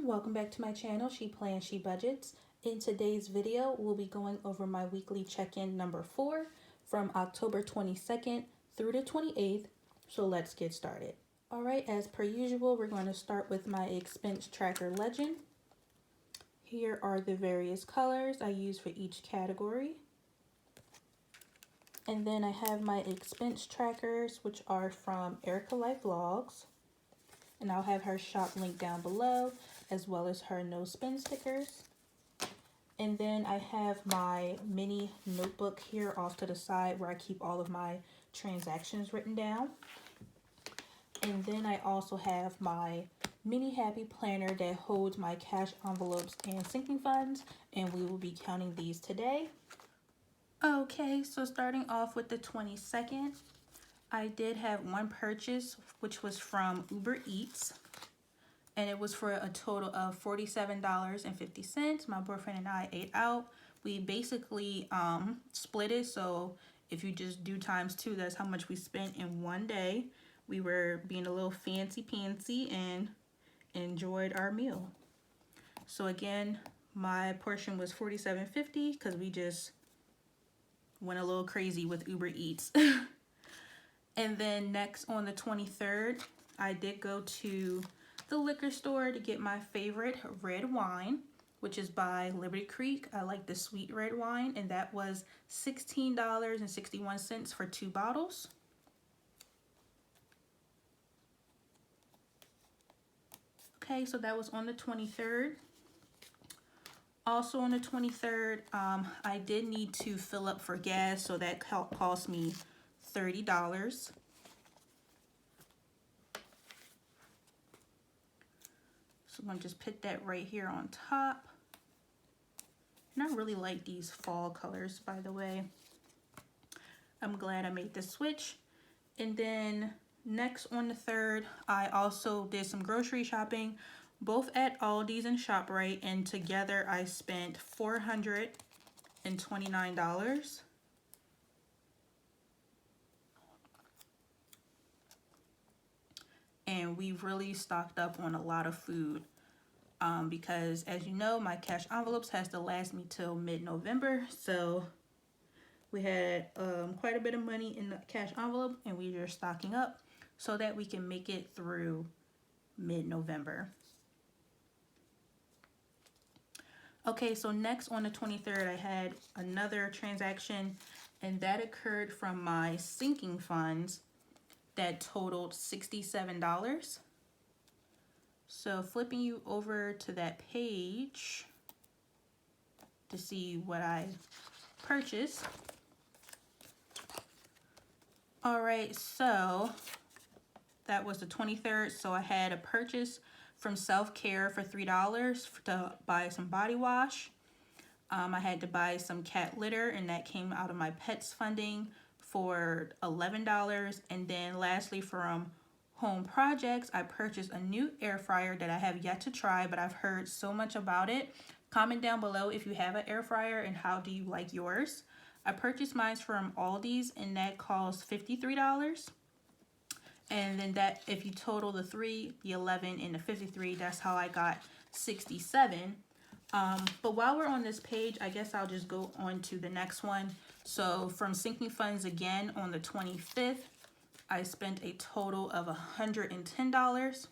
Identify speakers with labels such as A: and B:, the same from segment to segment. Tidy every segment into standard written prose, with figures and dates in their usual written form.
A: welcome back to my channel, She Plans, She Budgets. In today's video, we'll be going over my weekly check-in number 4 from October 22nd through the 28th, so let's get started. Alright, as per usual, we're going to start with my expense tracker legend. Here are the various colors I use for each category. And then I have my expense trackers, which are from Erica Life Vlogs. And I'll have her shop link down below, as well as her no spin stickers. And then I have my mini notebook here off to the side where I keep all of my transactions written down. And then I also have my mini happy planner that holds my cash envelopes and sinking funds, and we will be counting these today. Okay, so starting off with the 22nd, I did have one purchase, which was from Uber Eats, and it was for a total of $47.50. My boyfriend and I ate out. We basically split it, so if you just do ×2, that's how much we spent in one day. We were being a little fancy-pantsy and enjoyed our meal. So again, my portion was $47.50 because we just went a little crazy with Uber Eats. And then next on the 23rd, I did go to the liquor store to get my favorite red wine, which is by Liberty Creek. I like the sweet red wine, and that was $16.61 for 2 bottles. Okay, so that was on the 23rd. Also on the 23rd, I did need to fill up for gas, so that cost me $30. So I'm going to just put that right here on top. And I really like these fall colors, by the way. I'm glad I made the switch. And then next on the 3rd, I also did some grocery shopping, both at Aldi's and ShopRite, and together I spent $429. And we really stocked up on a lot of food because, as you know, my cash envelopes has to last me till mid-November. So we had quite a bit of money in the cash envelope, and we are stocking up so that we can make it through mid-November. Okay, so next on the 23rd, I had another transaction, and that occurred from my sinking funds that totaled $67. So flipping you over to that page to see what I purchased. All right, so that was the 23rd. So I had a purchase from Self Care for $3 to buy some body wash. I had to buy some cat litter, and that came out of my pets funding for $11. And then lastly, from Home Projects, I purchased a new air fryer that I have yet to try, but I've heard so much about it. Comment down below if you have an air fryer and how do you like yours. I purchased mine from Aldi's, and that cost $53. And then that, if you total the 3, the 11, and the 53, that's how I got 67. But while we're on this page, I guess I'll just go on to the next one. So from sinking funds again, on the 25th, I spent a total of $110.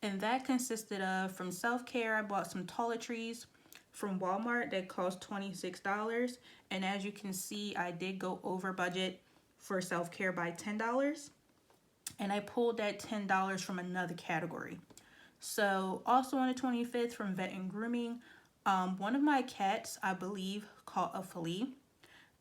A: And that consisted of, from Self Care, I bought some toiletries from Walmart that cost $26. And as you can see, I did go over budget for Self Care by $10. And I pulled that $10 from another category. So also on the 25th, from Vet and Grooming, one of my cats, I believe, caught a flea.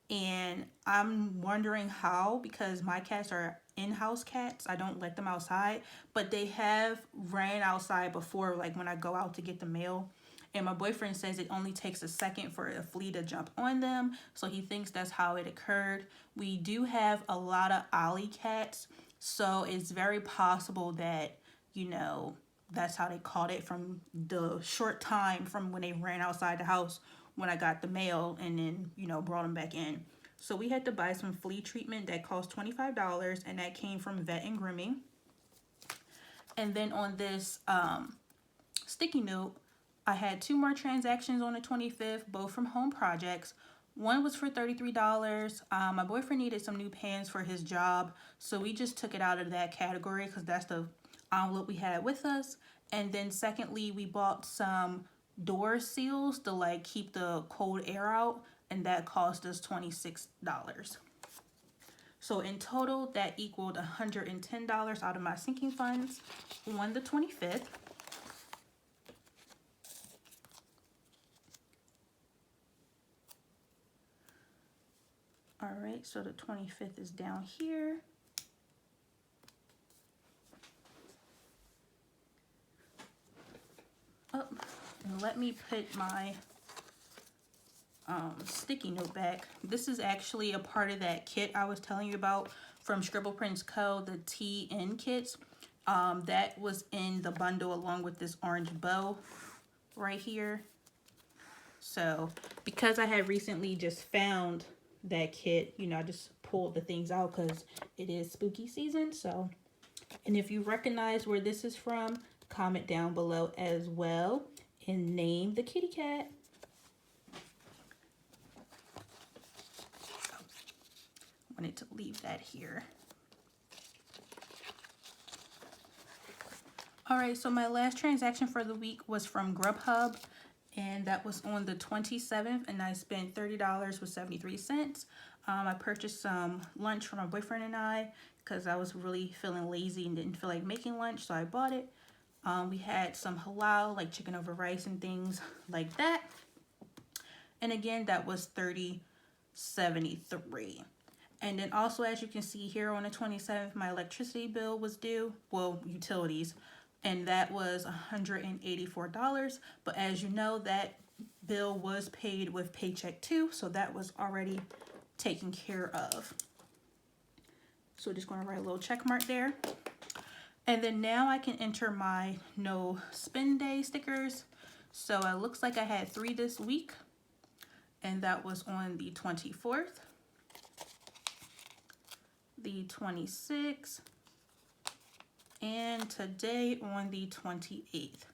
A: And I'm wondering how, because my cats are in-house cats. I don't let them outside, but they have ran outside before, like when I go out to get the mail. And my boyfriend says it only takes a second for a flea to jump on them, so he thinks that's how it occurred. We do have a lot of alley cats, so it's very possible that, you know, that's how they caught it, from the short time from when they ran outside the house when I got the mail, and then, you know, brought them back in. So we had to buy some flea treatment that cost $25, and that came from Vet and Grooming. And then on this sticky note, I had 2 more transactions on the 25th, both from home projects. One was for $33. My boyfriend needed some new pants for his job, so we just took it out of that category because that's the envelope we had with us. And then secondly, we bought some door seals to like keep the cold air out, and that cost us $26. So in total, that equaled $110 out of my sinking funds on the 25th. All right, so the 25th is down here. Oh, and let me put my sticky note back. This is actually a part of that kit I was telling you about from Scribble Prints Co., the TN kits. That was in the bundle along with this orange bow right here. So because I had recently just found that kit, you know, I just pulled the things out because it is spooky season. So, and if you recognize where this is from, comment down below as well and name the kitty cat. I wanted to leave that here. All right, so my last transaction for the week was from Grubhub, and that was on the 27th, and I spent $30.73. I purchased some lunch for my boyfriend and I because I was really feeling lazy and didn't feel like making lunch, so I bought it. We had some halal, like chicken over rice and things like that. And again, that was $30.73. And then also, as you can see here on the 27th, my electricity bill was due, well, utilities, and that was $184. But as you know, that bill was paid with paycheck too, so that was already taken care of. So just going to write a little check mark there. And then now I can enter my no spend day stickers. So it looks like I had 3 this week, and that was on the 24th, the 26th, and today on the 28th.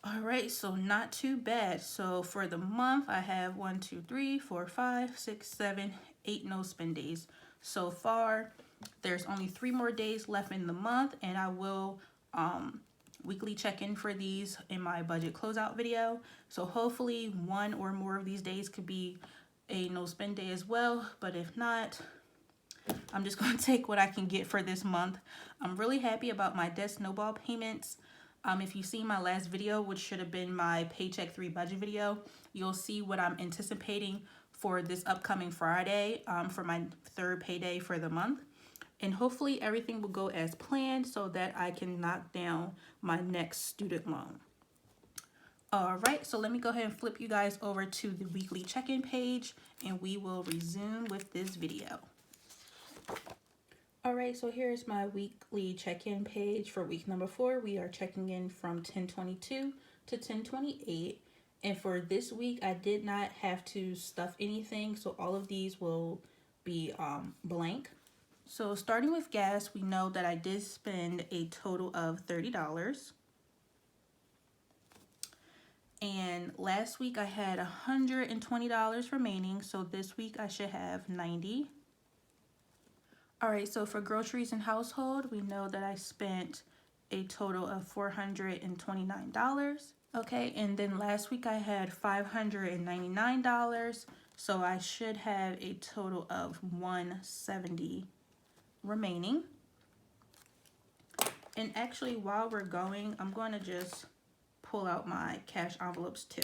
A: All right, so not too bad. So for the month, I have 1, 2, 3, 4, 5, 6, 7, 8 no spend days so far. There's only 3 more days left in the month, and I will weekly check in for these in my budget closeout video. So hopefully 1 or more of these days could be a no spend day as well, but if not, I'm just going to take what I can get for this month. I'm really happy about my debt snowball payments. If you see my last video, which should have been my paycheck 3 budget video, you'll see what I'm anticipating for this upcoming Friday for my 3rd payday for the month. And hopefully everything will go as planned so that I can knock down my next student loan. All right, so let me go ahead and flip you guys over to the weekly check-in page, and we will resume with this video. All right, so here's my weekly check-in page for week number 4. We are checking in from 10/22 to 10/28. And for this week, I did not have to stuff anything, so all of these will be blank. So starting with gas, we know that I did spend a total of $30. And last week I had $120 remaining, so this week I should have $90. All right, so for groceries and household, we know that I spent a total of $429. Okay, and then last week I had $599, so I should have a total of $170 remaining. And actually, while we're going, I'm going to just pull out my cash envelopes too.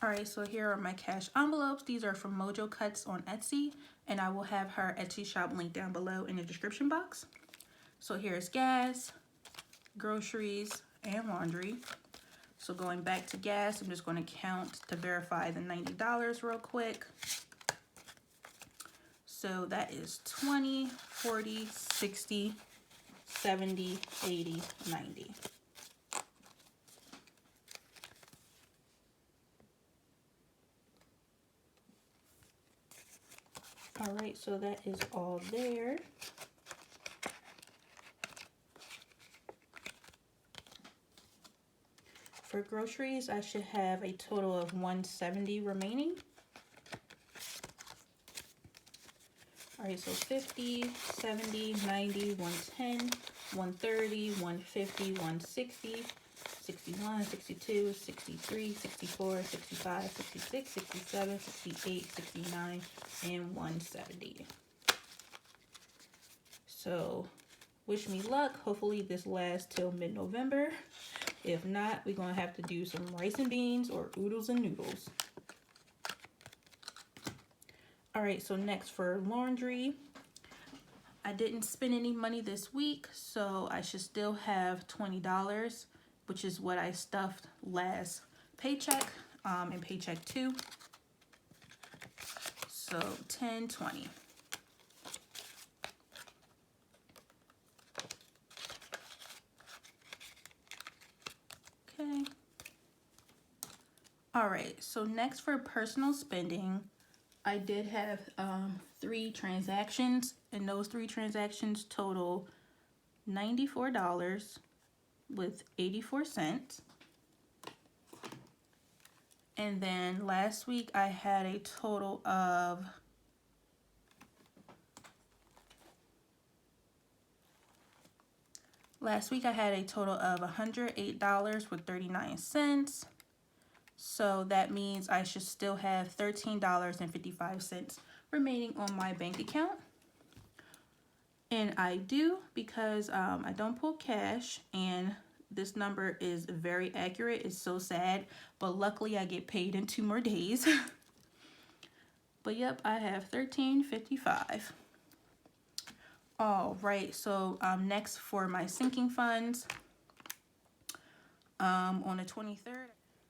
A: All right, so here are my cash envelopes. These are from Mojo Cuts on Etsy, and I will have her Etsy shop link down below in the description box. So here's gas, groceries, and laundry. So going back to gas, I'm just going to count to verify the $90 real quick. So that is 20, 40, 60, 70, 80, 90. All right, so that is all there. For groceries, I should have a total of $170 remaining. All right, so 50, 70, 90, 110, 130, 150, 160, 61, 62, 63, 64, 65, 66, 67, 68, 69, and 170. So wish me luck. Hopefully this lasts till mid-November. If not, we're going to have to do some rice and beans or oodles and noodles. All right, so next for laundry. I didn't spend any money this week, so I should still have $20, which is what I stuffed last paycheck and paycheck 2. So 10, 20. Okay. All right, so next for personal spending, I did have 3 transactions, and those 3 transactions total $94 with 84 cents. And then last week I had a total of $108 with 39 cents. So that means I should still have $13.55 remaining on my bank account. And I do, because I don't pull cash, and this number is very accurate. It's so sad, but luckily I get paid in 2 more days. But yep, I have $13.55. All right, so next for my sinking funds, on the 23rd.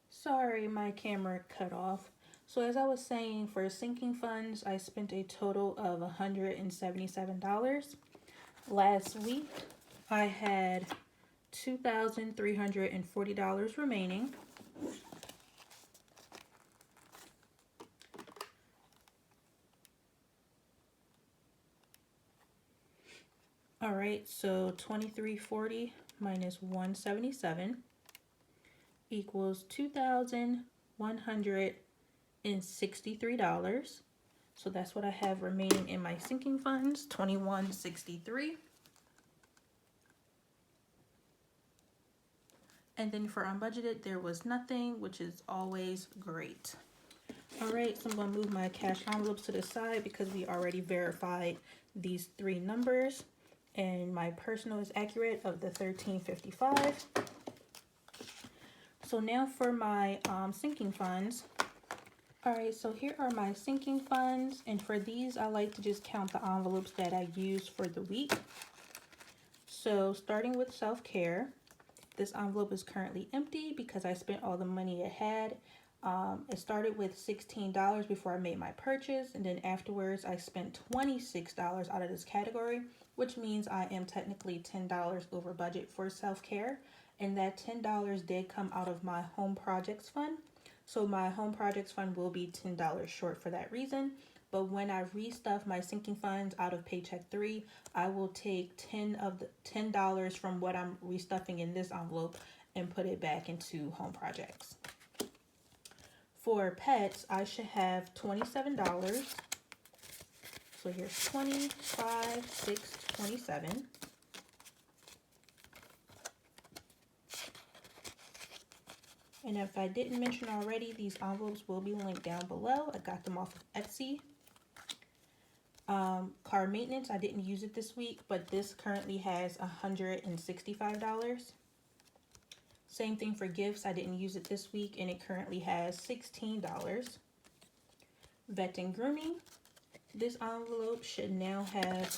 A: Sorry, my camera cut off. So as I was saying, for sinking funds, I spent a total of $177. Last week, I had $2,340 remaining. All right, so $2,340 minus $177 equals $2,163. So that's what I have remaining in my sinking funds, $2,163. And then for unbudgeted, there was nothing, which is always great. All right, so I'm going to move my cash envelopes to the side because we already verified these 3 numbers, and my personal is accurate of the $13.55. So now for my sinking funds. All right, so here are my sinking funds, and for these, I like to just count the envelopes that I use for the week. So starting with self-care, this envelope is currently empty because I spent all the money it had. It started with $16 before I made my purchase, and then afterwards I spent $26 out of this category, which means I am technically $10 over budget for self-care, and that $10 did come out of my home projects fund. So my home projects fund will be $10 short for that reason. But when I restuff my sinking funds out of paycheck 3, I will take $10 from what I'm restuffing in this envelope and put it back into home projects. For pets, I should have $27. So here's 25, 6, 27. And if I didn't mention already, these envelopes will be linked down below. I got them off of Etsy. Car maintenance, I didn't use it this week, but this currently has $165. Same thing for gifts. I didn't use it this week, and it currently has $16. Vet and grooming. This envelope should now have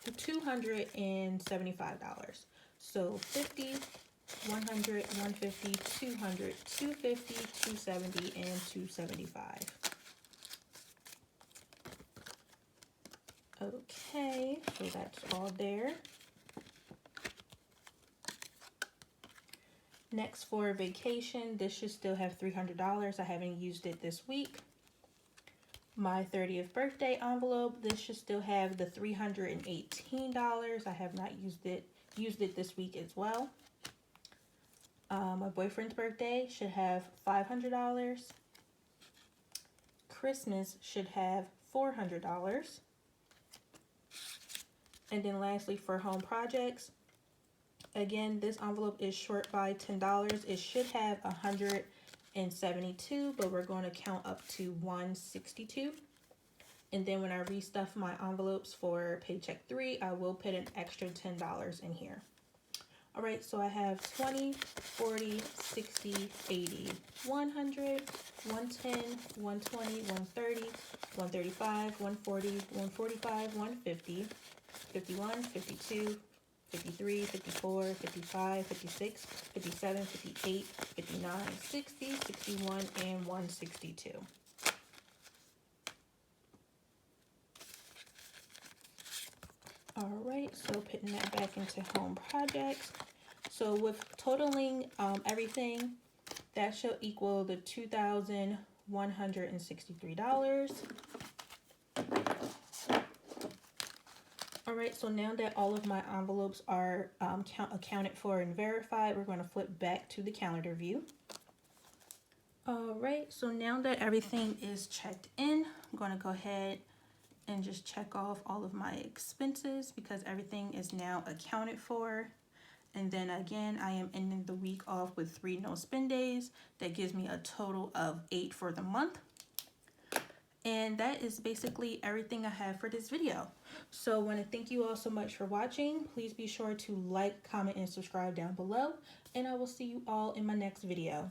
A: $275. So 50, 100, 150, 200, 250, 270, and 275. Okay, so that's all there. Next for vacation, this should still have $300. I haven't used it this week. my 30th birthday envelope. This should still have the $318. I have not used it this week as well. My boyfriend's birthday should have $500. Christmas should have $400. And then lastly, for home projects, again, this envelope is short by $10. It should have 172, but we're going to count up to 162. And then when I restuff my envelopes for paycheck 3, I will put an extra $10 in here. All right, so I have 20, 40, 60, 80, 100, 110, 120, 130, 135, 140, 145, 150, 51, 52, 53, 54, 55, 56, 57, 58, 59, 60, 61, and 162. All right, so putting that back into home projects. So with totaling everything, that should equal the $2,163. All right, so now that all of my envelopes are accounted for and verified, we're going to flip back to the calendar view. All right, so now that everything is checked in, I'm going to go ahead and just check off all of my expenses because everything is now accounted for. And then again, I am ending the week off with 3 no spend days. That gives me a total of 8 for the month. And that is basically everything I have for this video. So I want to thank you all so much for watching. Please be sure to like, comment, and subscribe down below. And I will see you all in my next video.